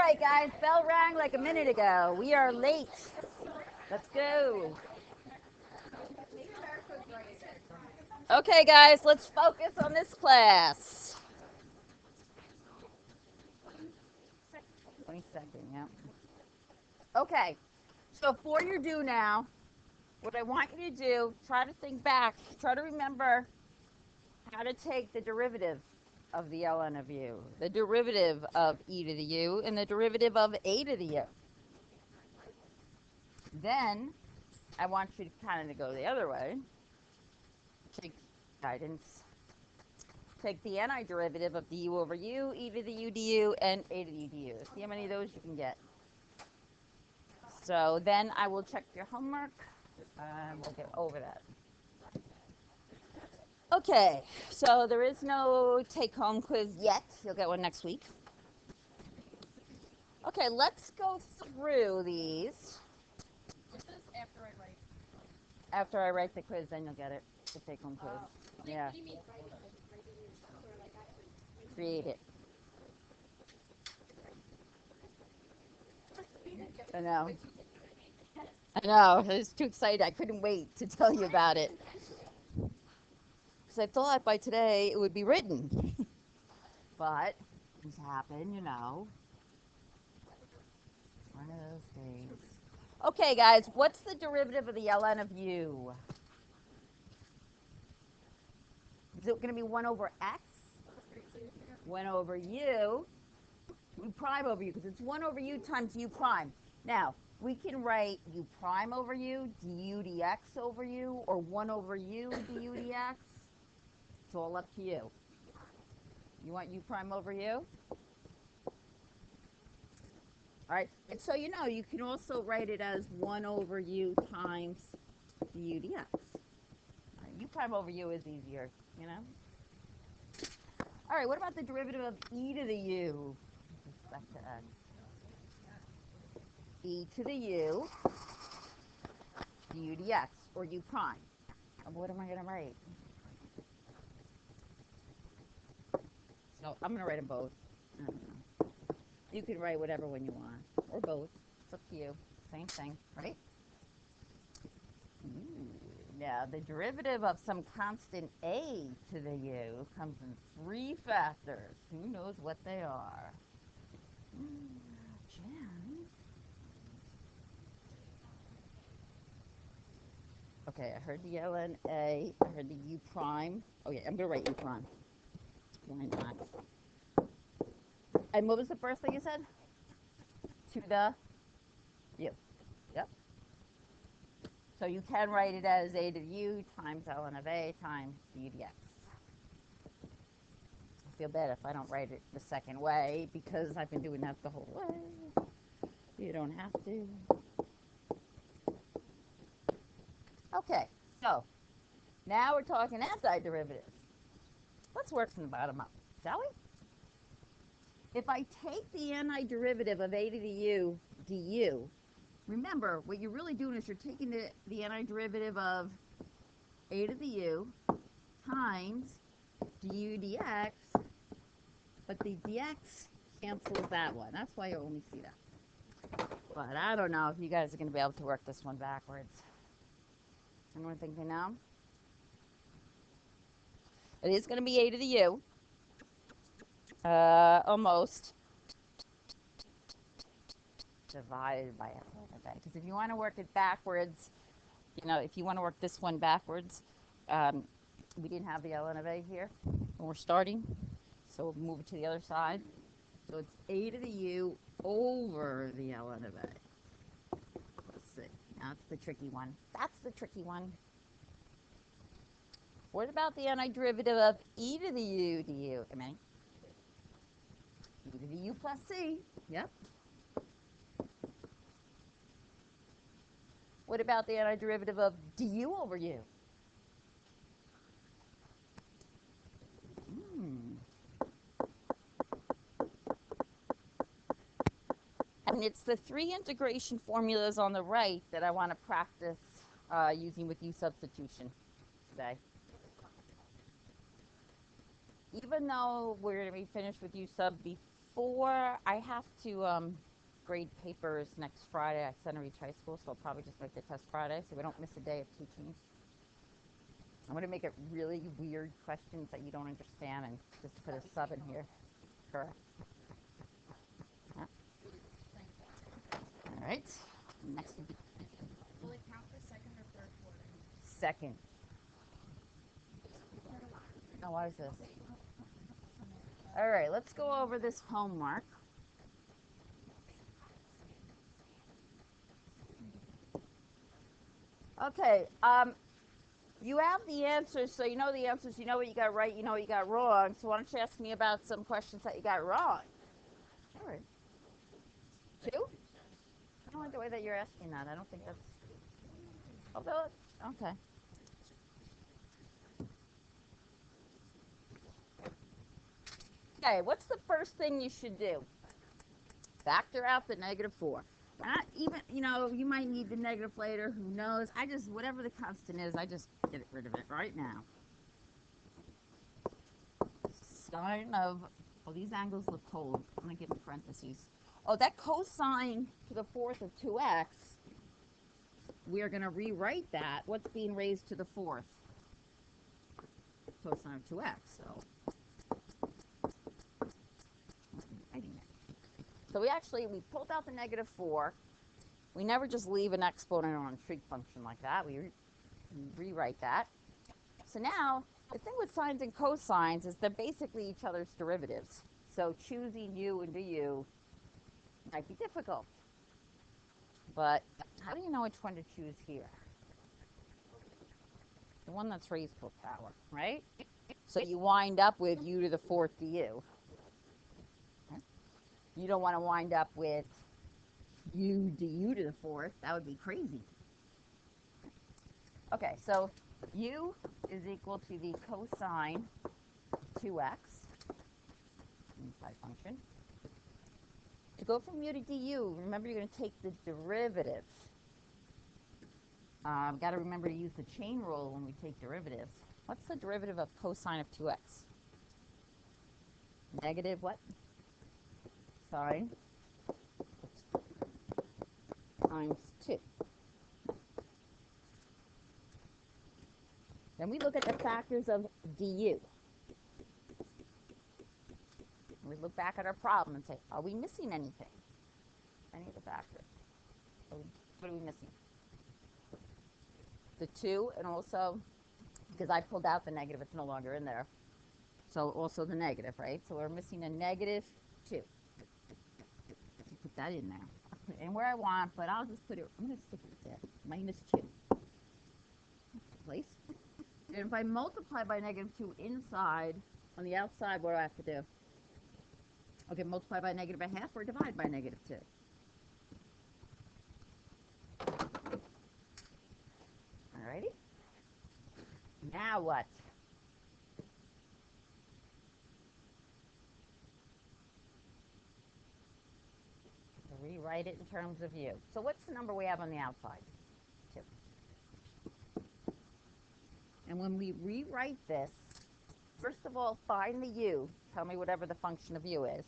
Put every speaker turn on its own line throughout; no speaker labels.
right, guys, bell rang like a minute ago. We are late. Let's go. Okay, guys, let's focus on this class. 22nd, yeah. Okay, so for your do now, what I want you to do, try to think back, try to remember how to take the derivative of the ln of u, the derivative of e to the u, and the derivative of a to the u. Then I want you to kind of go the other way. Take guidance. Take the antiderivative of du over u, e to the u du, and a to the u du. See how many of those you can get. So then I will check your homework, and we'll get over that. Okay, so there is no take-home quiz yet. You'll get one next week. Okay, let's go through these. After I write the quiz, then you'll get it, the take-home quiz. Yeah. Create it. I know. I know. I was too excited. I couldn't wait to tell you about it. Because I thought by today it would be written. But things happen, you know. One of those days. Okay, guys, what's the derivative of the ln of u? Is it going to be 1 over x? 1 over u. U prime over u, because it's 1 over u times u prime. Now, we can write u prime over u, du dx over u, or 1 over u du dx. It's all up to you. You want u prime over u? All right, and so you know, you can also write it as 1 over u times du dx. Right, u prime over u is easier, you know? All right, what about the derivative of e to the u with respect to x? E to the u du dx, or u prime. What am I going to write? So I'm going to write them both. I don't know. You can write whatever one you want, or both. It's up to you. Same thing, right? Now, the derivative of some constant a to the u comes in 3 factors. Who knows what they are? Jan? Okay, I heard the ln a. I heard the u prime. Oh, yeah, I'm going to write u prime. Why not? And what was the first thing you said? To the u. Yep. So you can write it as a to the u times ln of a times du dx. I feel bad if I don't write it the second way, because I've been doing that the whole way. You don't have to. Okay, so now we're talking antiderivatives. Let's work from the bottom up, shall we? If I take the antiderivative of a to the u du, remember, what you're really doing is you're taking the antiderivative of a to the u times du dx, but the dx cancels that one. That's why you only see that. But I don't know if you guys are going to be able to work this one backwards. Anyone think they know? It is going to be a to the u. Almost. Divided by ln of a. Because if you want to work it backwards, you know, if you want to work this one backwards, we didn't have the ln of a here when we're starting, so we'll move it to the other side. So it's a to the u over the ln of a. Let's see. That's the tricky one. That's the tricky one. What about the antiderivative of e to the u du? I mean, e to the u plus c. Yep. What about the antiderivative of du over u? And it's the 3 integration formulas on the right that I want to practice using with u-substitution today. Even though we're going to be finished with u-sub before I have to grade papers next Friday at Center Reach High School, so I'll probably just make the test Friday so we don't miss a day of teaching. I'm going to make it really weird questions that you don't understand and just put a sub in here. Correct. Yeah. All right. Next.
Will it count for second or third quarter?
Second. Oh, why is this? All right, let's go over this homework. Okay, you have the answers, so you know the answers, you know what you got right, you know what you got wrong. So why don't you ask me about some questions that you got wrong? All right. 2? I don't like the way that you're asking that. I don't think that's... I'll do it. Okay. Okay, what's the first thing you should do? Factor out the -4. Not even, you know, you might need the negative later. Who knows? I just, whatever the constant is, I just get rid of it right now. Sine of, oh, these angles look cold. I'm going to give them parentheses. Oh, that cosine to the 4th of 2x, we're going to rewrite that. What's being raised to the 4th? Cosine of 2x, so. So we pulled out the -4. We never just leave an exponent on a trig function like that. We rewrite that. So now, the thing with sines and cosines is they're basically each other's derivatives. So choosing u and du might be difficult. But how do you know which one to choose here? The one that's raised to a power, right? So you wind up with u to the 4th du. You don't want to wind up with u du to the 4th. That would be crazy. Okay, so u is equal to the cosine 2x inside function. To go from u to du, remember you're going to take the derivative. Got to remember to use the chain rule when we take derivatives. What's the derivative of cosine of 2x? Negative what? Sine times 2. Then we look at the factors of du. We look back at our problem and say, are we missing anything? Any of the factors? What are we missing? The 2, and also, because I pulled out the negative, it's no longer in there. So also the negative, right? So we're missing a -2. Put that in there. I'll put it anywhere I want, but I'll just put it, I'm going to stick it there. -2. Place. And if I multiply by -2 inside, on the outside, what do I have to do? Okay, multiply by -1/2 or divide by -2. Alrighty. Now what? Rewrite it in terms of u. So what's the number we have on the outside? 2. And when we rewrite this, first of all, find the u. Tell me whatever the function of u is.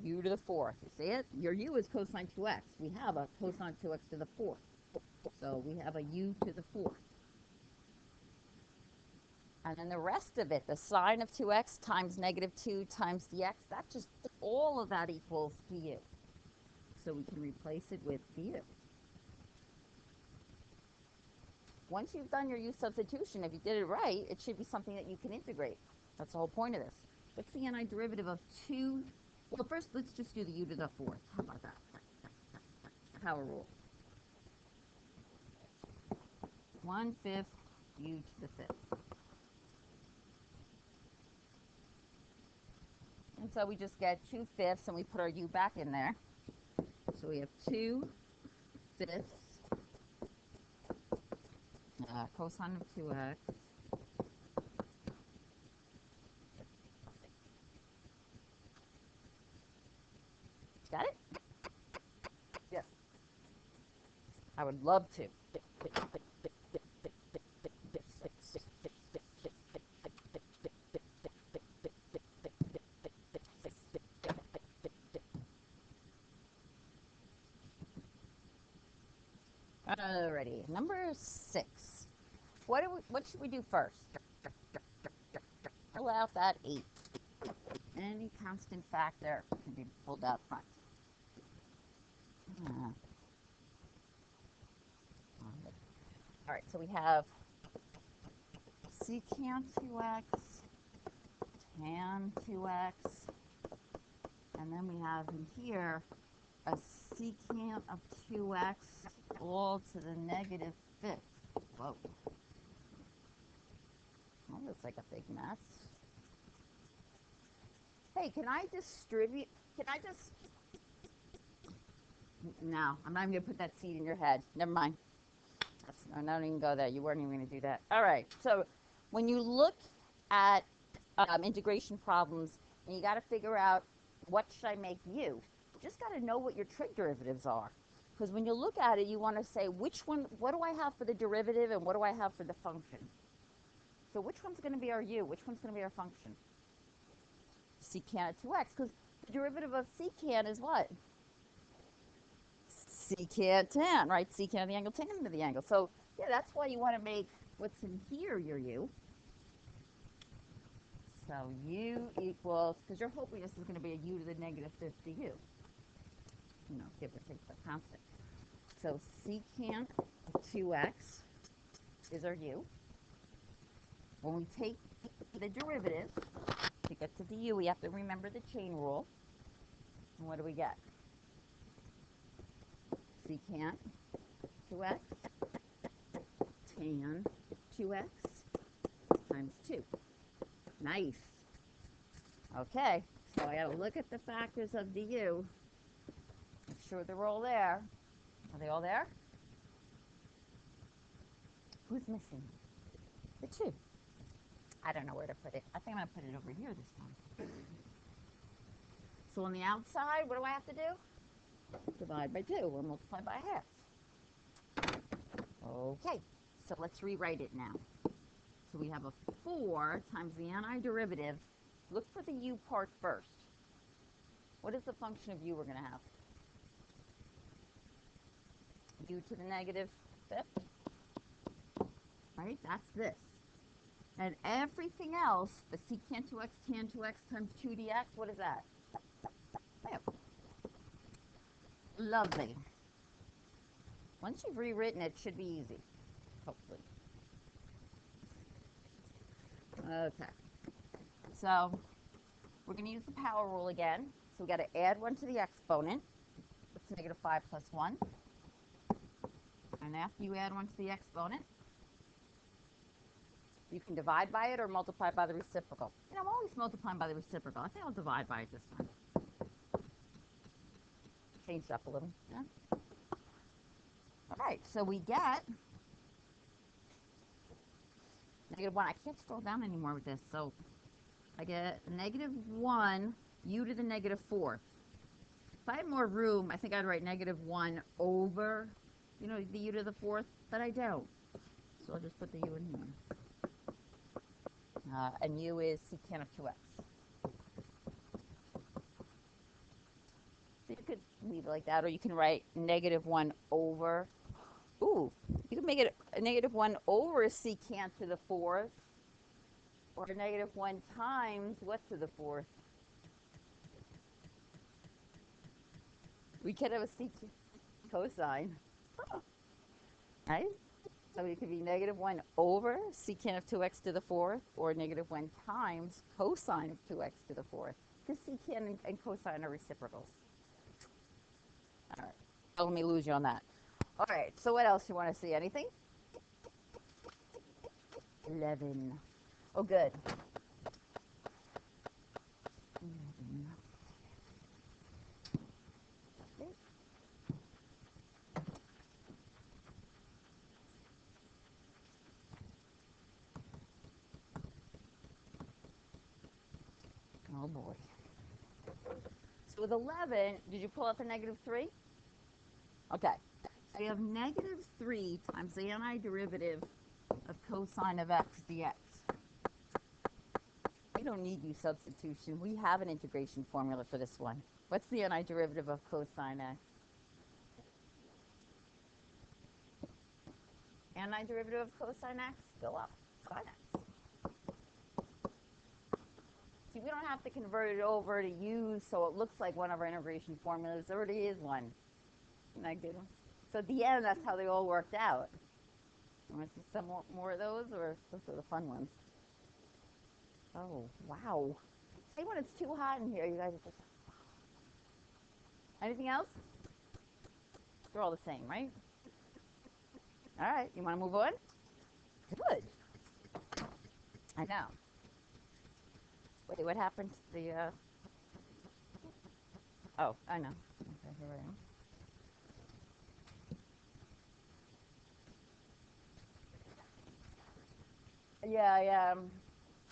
U to the 4th. You see it? Your u is cosine 2x. We have a cosine 2x to the 4th. So we have a u to the 4th. And then the rest of it, the sine of 2x times -2 times dx, that just, all of that equals du. So we can replace it with du. Once you've done your u-substitution, if you did it right, it should be something that you can integrate. That's the whole point of this. What's the antiderivative of 2? Well, first, let's just do the u to the 4th. How about that? Power rule. 1/5 u to the 5th. And so we just get 2/5, and we put our u back in there. So we have 2/5 cosine of 2x got it? Yes. I would love to. Alrighty, number 6. What should we do first? Pull out that 8. Any constant factor can be pulled out front. Alright, so we have secant 2x, tan 2x, and then we have in here a secant of 2x all to the negative 5th. Whoa. That looks like a big mess. Hey, can I just... No, I'm not even going to put that seed in your head. Never mind. I don't even go there. You weren't even going to do that. All right. So when you look at integration problems and you got to figure out what should I make u, you just got to know what your trig derivatives are. Because when you look at it, you want to say which one, what do I have for the derivative and what do I have for the function? So which one's going to be our u? Which one's going to be our function? Secant of 2x, because the derivative of secant is what? Secant tan, right? Secant of the angle, tan of the angle. So, yeah, that's why you want to make what's in here your u. So u equals, because you're hoping this is going to be a u to the negative 5th du. You know, give or take the constant. So secant of 2x is our u. When we take the derivative, to get to the u, we have to remember the chain rule. And what do we get? Secant 2x tan 2x times 2. Nice. Okay, so I got to look at the factors of the u. Make sure they're all there. Are they all there? Who's missing? The 2. I don't know where to put it. I think I'm going to put it over here this time. So on the outside, what do I have to do? Divide by 2 or multiply by half. Okay, so let's rewrite it now. So we have a 4 times the antiderivative. Look for the u part first. What is the function of u we're going to have? U to the negative 5th. Right, that's this. And everything else, the secant 2x tan 2x times 2 dx, what is that? There. Lovely. Once you've rewritten it, it should be easy, hopefully. Okay. So we're going to use the power rule again. So we got to add 1 to the exponent. It's negative 5 plus 1. And after you add 1 to the exponent, you can divide by it or multiply by the reciprocal. You know, I'm always multiplying by the reciprocal. I think I'll divide by it this time. Changed up a little. Yeah. All right, so we get negative 1. I can't scroll down anymore with this, so I get negative 1 u to the negative 4th. If I had more room, I think I'd write negative 1 over, you know, the u to the 4th, but I don't. So I'll just put the u in here. And u is secant of 2x. So you could leave it like that, or you can write negative 1 over. Ooh, you can make it a negative 1 over secant to the 4th, or a negative 1 times what to the 4th? We could have a secant cosine. Oh. Right? So it could be negative 1 over secant of 2x to the 4th, or negative 1 times cosine of 2x to the 4th. Because secant and cosine are reciprocals. All right. Don't let me lose you on that. All right. So what else you want to see? Anything? 11. Oh, good. 11. Okay. Oh, boy. So with 11, did you pull out the negative 3? Okay. So you have negative 3 times the antiderivative of cosine of x dx. We don't need u-substitution. We have an integration formula for this one. What's the antiderivative of cosine x? Antiderivative of cosine x, fill up sine x. See, we don't have to convert it over to use so it looks like one of our integration formulas. There already is one. Isn't that good? So at the end, that's how they all worked out. You want to see some more of those, or those are the fun ones? Oh, wow. See, when it's too hot in here, you guys are just... Anything else? They're all the same, right? All right, you want to move on? Good. I know. Wait, what happened to the... Oh, I know. Okay, here I am. Yeah.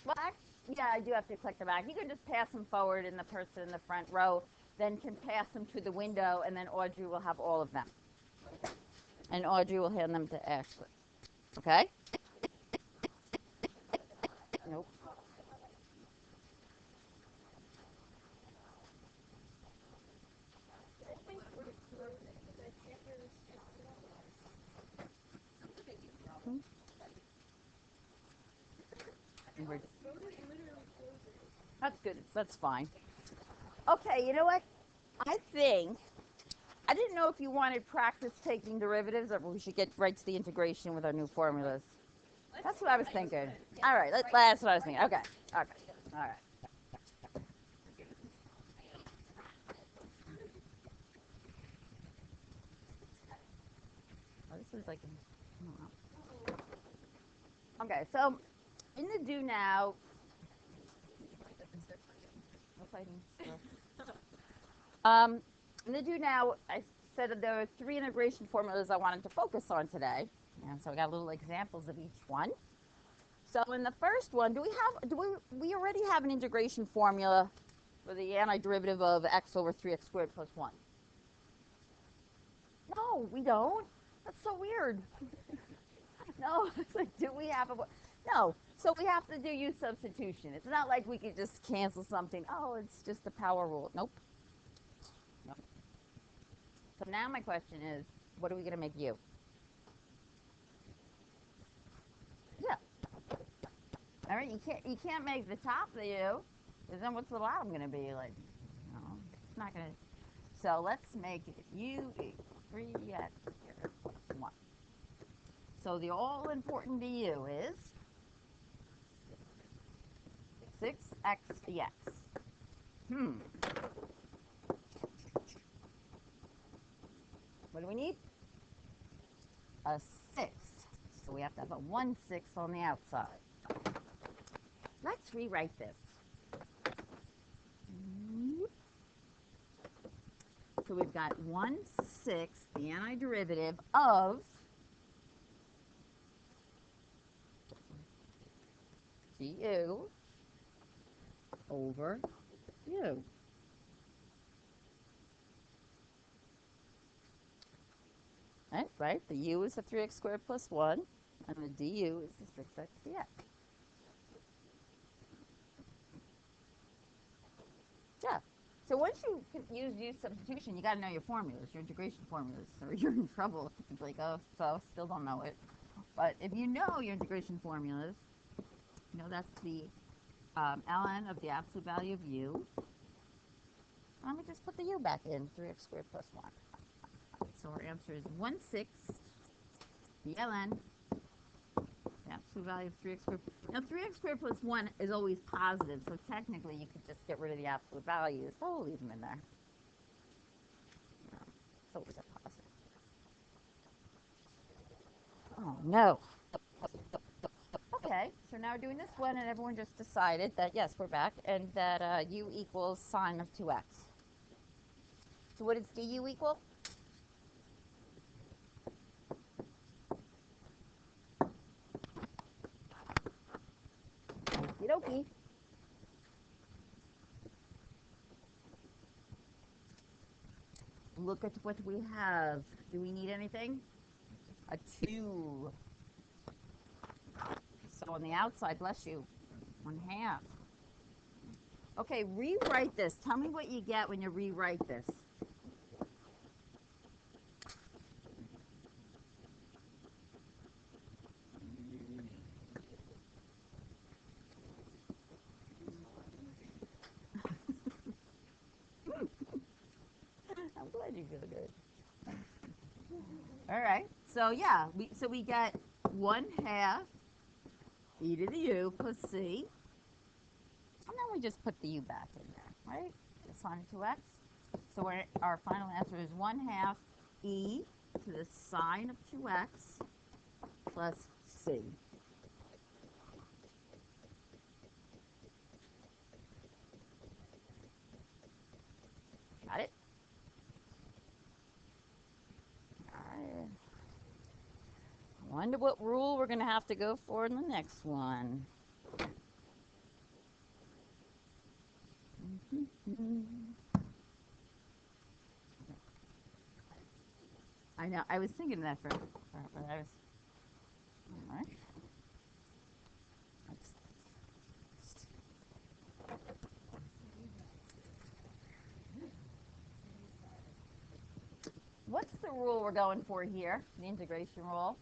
Well, actually, yeah, I do have to click them back. You can just pass them forward, and the person in the front row then can pass them to the window, and then Audrey will have all of them. And Audrey will hand them to Ashley. Okay? Nope. That's good. That's fine. Okay, you know what? I think, I didn't know if you wanted practice taking derivatives or we should get right to the integration with our new formulas. That's what I was thinking. All right, that's what I was thinking. Okay, all right. Oh, this is like, okay, so in the do now, in the do now, I said that there were 3 integration formulas I wanted to focus on today, and so I got little examples of each one. So in the first one, do we already have an integration formula for the antiderivative of x over 3x squared plus 1? No, we don't. That's so weird. No, it's like, do we have a... No, so we have to do u-substitution. It's not like we could just cancel something. Oh, it's just the power rule. Nope. So now my question is, what are we going to make u? Yeah. All right, you can't make the top the u, because then what's the bottom going to be? Like, no, it's not going to... So let's make it u equals 3x plus 1. So the all-important du is 6x dx. What do we need? A 6. So we have to have a 1/6 on the outside. Let's rewrite this. So we've got 1/6, the antiderivative of du over u. Right? The u is the 3x squared plus 1, and the du is the 6x dx. Yeah. So once you use u-substitution, you got to know your formulas, your integration formulas, or you're in trouble. It's like, oh, so still don't know it. But if you know your integration formulas, you know that's the ln of the absolute value of u. Let me just put the u back in, 3x squared plus 1. So our answer is 1/6 the ln, the absolute value of 3x squared. Now 3x squared plus 1 is always positive, so technically you could just get rid of the absolute values. Oh, we'll leave them in there. No, it's always a positive. Oh, no. Okay, so now we're doing this one, and everyone just decided that, yes, we're back, and that u equals sine of 2x. So what does du equal? Okie dokie. Look at what we have. Do we need anything? A 2. So on the outside, bless you, 1/2. Okay, rewrite this. Tell me what you get when you rewrite this. All right. So yeah, we get 1/2 e to the u plus c. And then we just put the u back in there, right? The sine of 2x. So our final answer is 1/2 e to the sine of 2x plus c. Got it? All right. I wonder what rule we're going to have to go for in the next one. I know. I was thinking that but I was. All right. What's the rule we're going for here? The integration rule.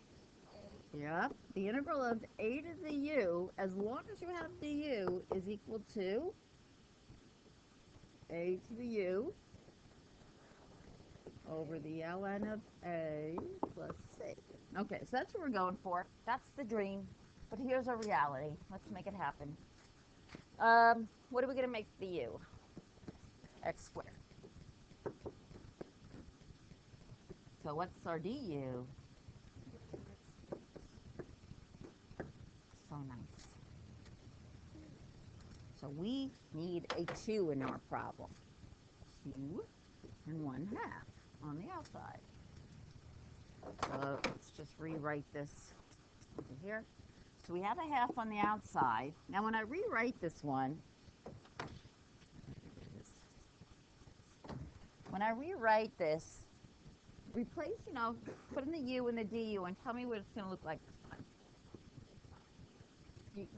Yeah. The integral of a to the u, as long as you have du, is equal to a to the u over the ln of a plus c. Okay, so that's what we're going for. That's the dream. But here's our reality. Let's make it happen. What are we going to make the u? X squared. So what's our du? So nice. So we need a 2 in our problem. 2 and 1/2 on the outside. So let's just rewrite this over here. So we have a 1/2 on the outside. Now when I rewrite this one, replace, put in the u and the du and tell me what it's going to look like this time.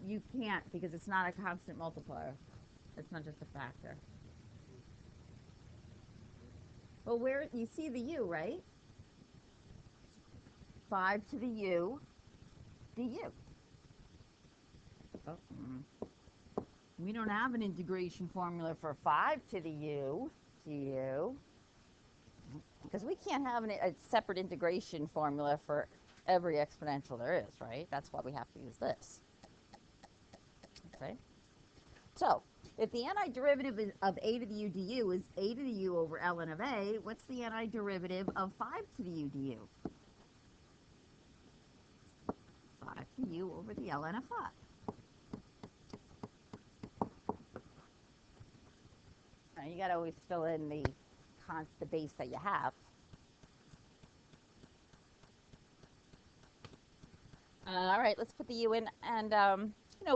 You can't because it's not a constant multiplier. It's not just a factor. Well, where you see the u, right? 5 to the u du. Oh, we don't have an integration formula for 5 to the u du because we can't have a separate integration formula for every exponential there is, right? That's why we have to use this. Okay. So if the antiderivative of a to the u du is a to the u over ln of a, what's the antiderivative of 5 to the u du? 5 to the u over the ln of 5. Now you got to always fill in the base that you have. All right, let's put the u in, and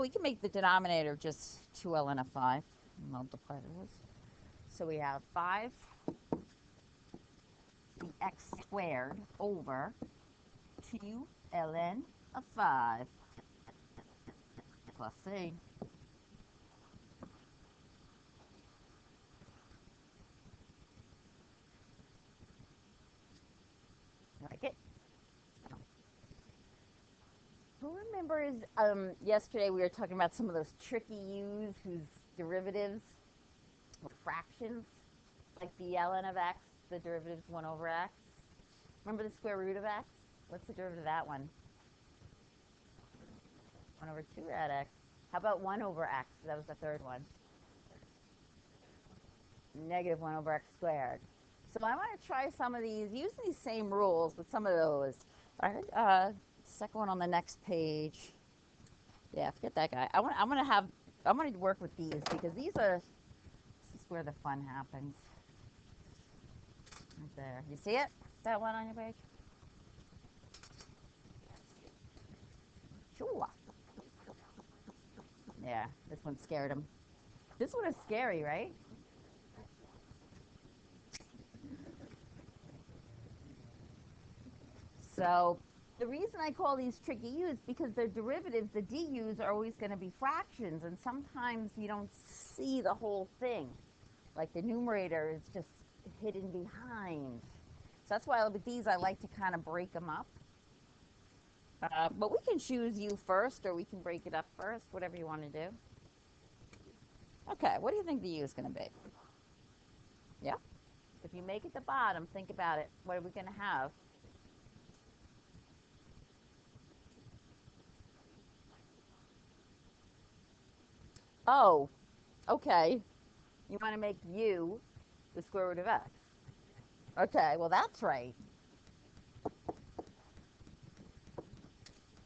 we can make the denominator just 2 ln of 5. Multiply those. So we have 5 the x squared over 2 ln of 5 plus c. Like it? Who remembers yesterday we were talking about some of those tricky u's whose derivatives were fractions, like the ln of x, the derivative is 1 over x. Remember the square root of x? What's the derivative of that one? 1 over 2 at x. How about 1 over x? That was the third one. Negative 1 over x squared. So I want to try some of these, using these same rules, but some of those. All right, second one on the next page. Yeah, forget that guy. I want to work with these because this is where the fun happens. Right there. You see it? That one on your page? Sure. Yeah, this one scared him. This one is scary, right? So the reason I call these tricky u's is because their derivatives, the du's, are always going to be fractions, and sometimes you don't see the whole thing. Like the numerator is just hidden behind. So that's why with these I like to kind of break them up. But we can choose u first, or we can break it up first, whatever you want to do. Okay, what do you think the u is going to be? Yeah? If you make it the bottom, think about it. What are we going to have? Oh, okay. You want to make u the square root of x. Okay, well, that's right.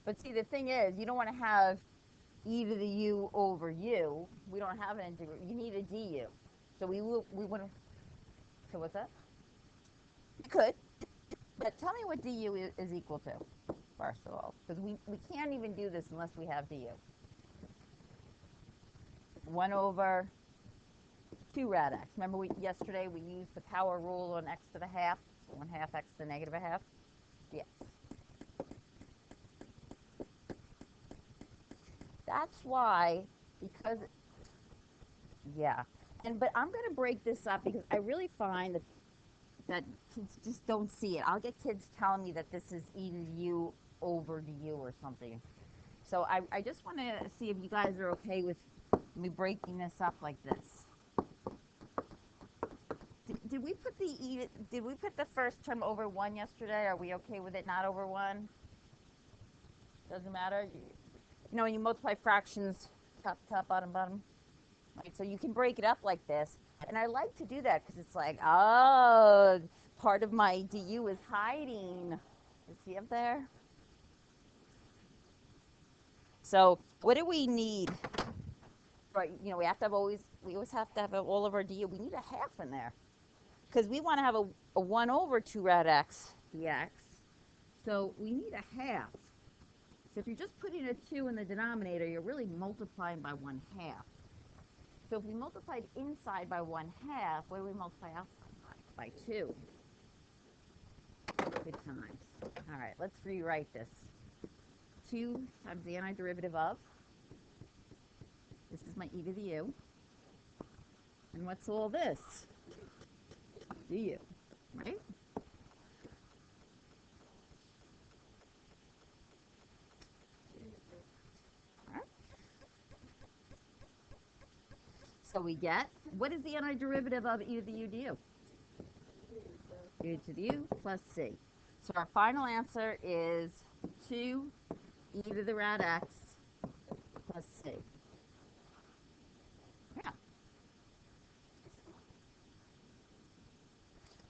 But see, the thing is, you don't want to have e to the u over u. We don't have an integral. You need a du. So we want to. So what's that? You could. But tell me what du is equal to, first of all. Because we can't even do this unless we have du. 1 over 2 rad x. Remember yesterday we used the power rule on x to the half? So 1 half x to the negative a half? Yes. That's why, because, yeah. But I'm going to break this up because I really find that kids just don't see it. I'll get kids telling me that this is e to the u over du or something. So I just want to see if you guys are okay with me breaking this up like this. Did we put did we put the first term over 1 yesterday? Are we okay with it not over 1? Doesn't matter. You know, when you multiply fractions, top, top, bottom, bottom. Right, so you can break it up like this. And I like to do that because it's like, oh, part of my du is hiding. You see up there? So what do we need? Right, you know, we always have to have all of our du. We need a half in there because we want to have a 1 over 2 rad x dx. So we need a half. So if you're just putting a 2 in the denominator, you're really multiplying by 1 half. So if we multiplied inside by 1 half, what do we multiply outside by? 2. Good times. All right, let's rewrite this. 2 times the antiderivative of, this is my e to the u. And what's all this? Du, right? So we get, what is the antiderivative of e to the u du? U to the u plus c. So our final answer is 2 e to the rad x plus c. Yeah.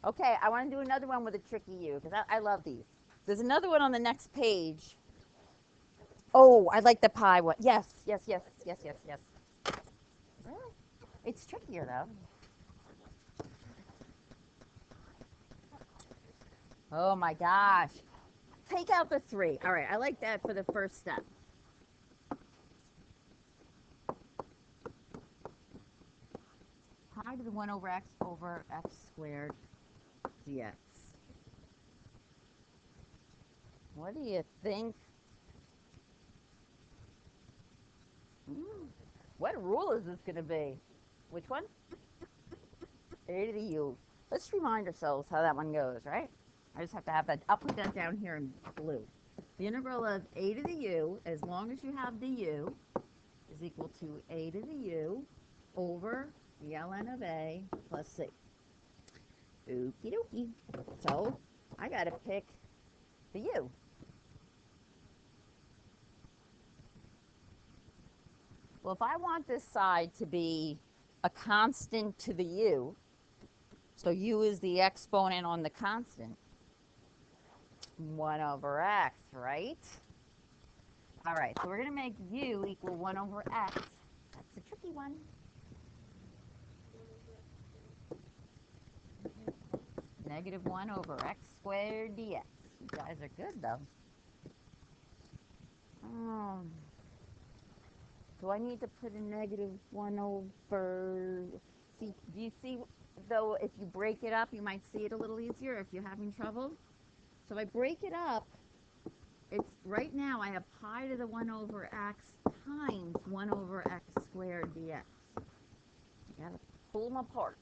Okay, I want to do another one with a tricky u because I love these. There's another one on the next page. Oh, I like the pi one. Yes, yes, yes, yes, yes, yes. Really? It's trickier though. Oh my gosh. Take out the 3. All right, I like that for the first step. Pi to the 1 over x squared dx. What do you think? What rule is this going to be? Which one? A to the u. Let's remind ourselves how that one goes, right? I just have to have that. I'll put that down here in blue. The integral of a to the u, as long as you have the u, is equal to a to the u over the ln of a plus c. Okie dokie. So I got to pick the u. Well, if I want this side to be a constant to the u, so u is the exponent on the constant, 1 over x, right? All right, so we're going to make u equal 1 over x. That's a tricky one. Negative 1 over x squared dx. You guys are good, though. Do I need to put a negative 1 over... See, do you see, though, if you break it up, you might see it a little easier if you're having trouble? So if I break it up, it's right now I have pi to the 1 over x times 1 over x squared dx. You gotta pull them apart.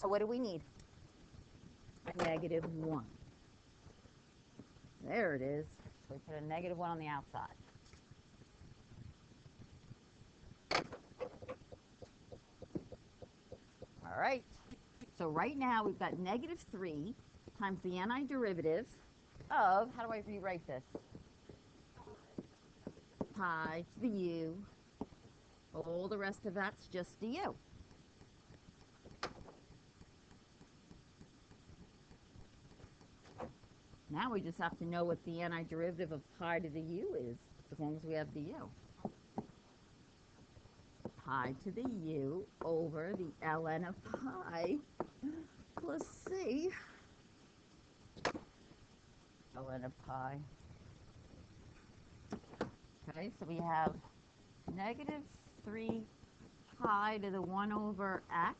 So what do we need? Negative 1. There it is. So we put a negative 1 on the outside. All right. So right now we've got negative 3 times the antiderivative of, how do I rewrite this? Pi to the u All the rest of that's just du. Now we just have to know what the antiderivative of pi to the u is, as long as we have du. Pi to the u over the ln of pi plus c ln of pi. Okay, so we have negative 3 pi to the 1 over x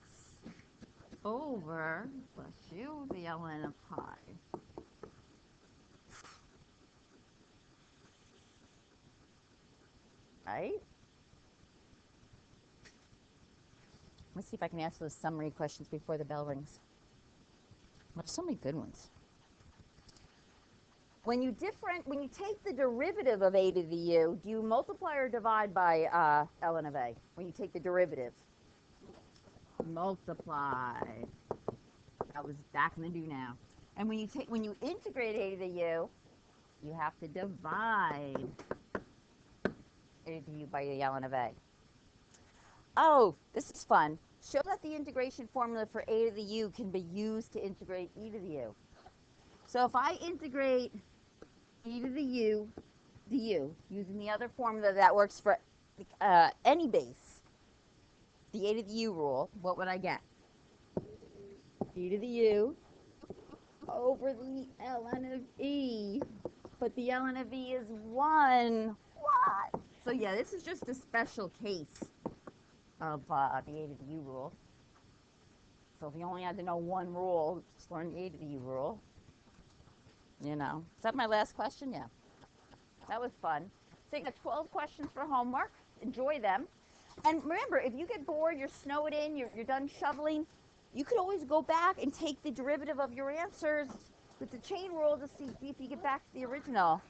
over, bless you, the ln of pi. Right? Let's see if I can answer those summary questions before the bell rings. There's so many good ones. When you take the derivative of a to the u, do you multiply or divide by ln of a? When you take the derivative, multiply. That was back in the do now. And when you integrate a to the u, you have to divide a to the u by the ln of a. Oh, this is fun. Show that the integration formula for a to the u can be used to integrate e to the u. So if I integrate e to the u du using the other formula that works for any base, the a to the u rule, what would I get? E to the u over the ln of e. But the ln of e is 1. What? So yeah, this is just a special case of the a to the u rule. So if you only had to know one rule, just learn the a to the u rule. You know. Is that my last question? Yeah. That was fun. So you got 12 questions for homework. Enjoy them. And remember, if you get bored, you're snowed in, you're done shoveling, you could always go back and take the derivative of your answers with the chain rule to see if you get back to the original.